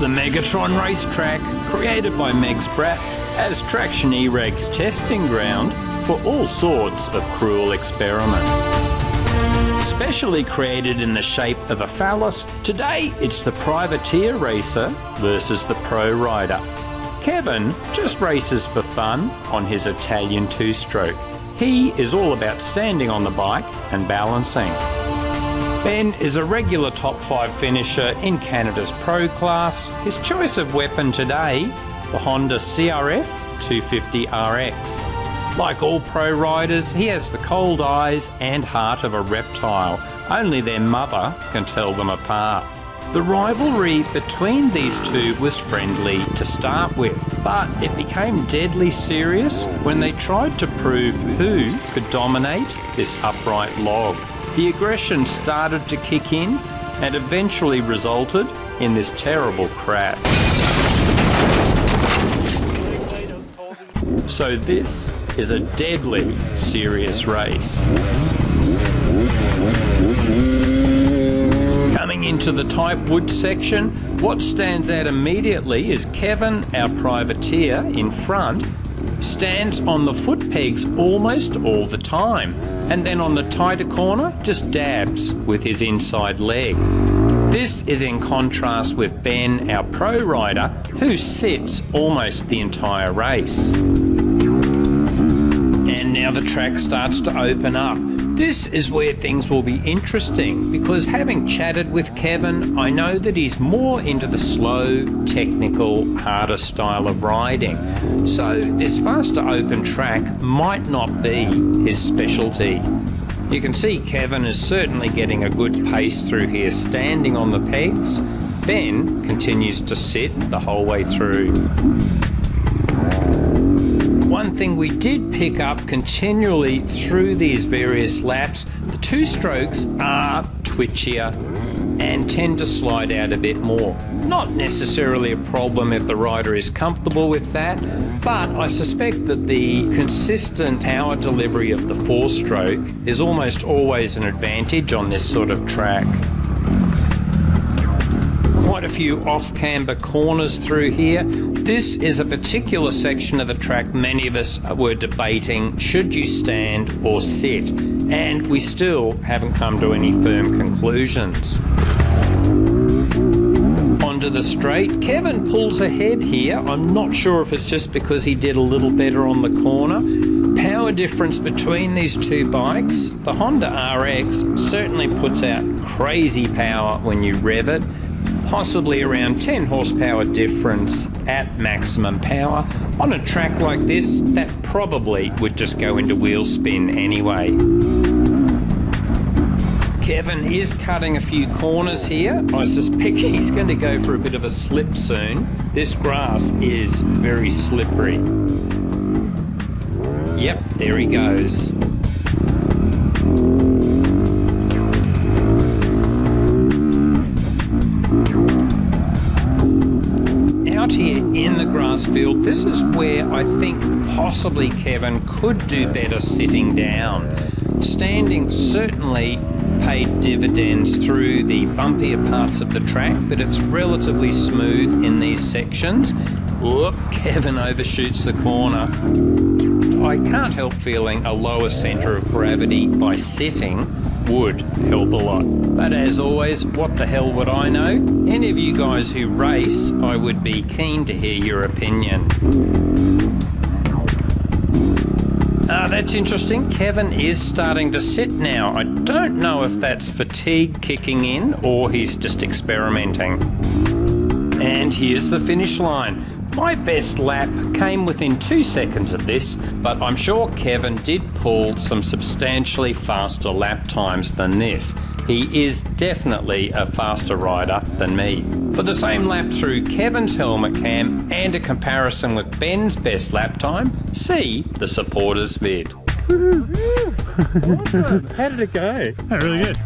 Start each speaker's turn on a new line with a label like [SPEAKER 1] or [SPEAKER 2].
[SPEAKER 1] the Megatron racetrack, created by Megs Braap as Traction eRag's testing ground for all sorts of cruel experiments. Specially created in the shape of a phallus, today it's the privateer racer versus the pro rider. Kevan just races for fun on his Italian two-stroke. He is all about standing on the bike and balancing. Ben is a regular top 5 finisher in Canada's pro class. His choice of weapon today, the Honda CRF250RX. Like all pro riders, he has the cold eyes and heart of a reptile. Only their mother can tell them apart. The rivalry between these two was friendly to start with, but it became deadly serious when they tried to prove who could dominate this upright log. The aggression started to kick in and eventually resulted in this terrible crash. So this is a deadly serious race. Coming into the type wood section, what stands out immediately is Kevan, our privateer in front, stands on the foot pegs almost all the time, and then on the tighter corner just dabs with his inside leg. This is in contrast with Ben, our pro rider, who sits almost the entire race. And now the track starts to open up. This is where things will be interesting, because having chatted with Kevan, I know that he's more into the slow, technical, harder style of riding. So this faster open track might not be his specialty. You can see Kevan is certainly getting a good pace through here, standing on the pegs. Ben continues to sit the whole way through. One thing we did pick up continually through these various laps, the two strokes are twitchier and tend to slide out a bit more. Not necessarily a problem if the rider is comfortable with that, but I suspect that the consistent power delivery of the 4-stroke is almost always an advantage on this sort of track. Quite a few off-camber corners through here. This is a particular section of the track many of us were debating, should you stand or sit? And we still haven't come to any firm conclusions. Onto the straight, Kevan pulls ahead here. I'm not sure if it's just because he did a little better on the corner. Power difference between these two bikes, the Honda RX certainly puts out crazy power when you rev it. Possibly around 10 horsepower difference at maximum power. On a track like this, that probably would just go into wheel spin anyway. Kevan is cutting a few corners here. I suspect he's going to go for a bit of a slip soon. This grass is very slippery. Yep, there he goes. Out here in the grass field, this is where I think possibly Kevan could do better sitting down. Standing certainly paid dividends through the bumpier parts of the track, but it's relatively smooth in these sections. Whoop, Kevan overshoots the corner. I can't help feeling a lower centre of gravity by sitting would help a lot. But as always, what the hell would I know? Any of you guys who race, I would be keen to hear your opinion. That's interesting. Kevan is starting to sit now. I don't know if that's fatigue kicking in or he's just experimenting. And here's the finish line. My best lap came within 2 seconds of this, but I'm sure Kevan did pull some substantially faster lap times than this. He is definitely a faster rider than me. For the same lap through Kevan's helmet cam and a comparison with Ben's best lap time, see the supporters vid.
[SPEAKER 2] Awesome. How did it go?
[SPEAKER 3] Oh, really good.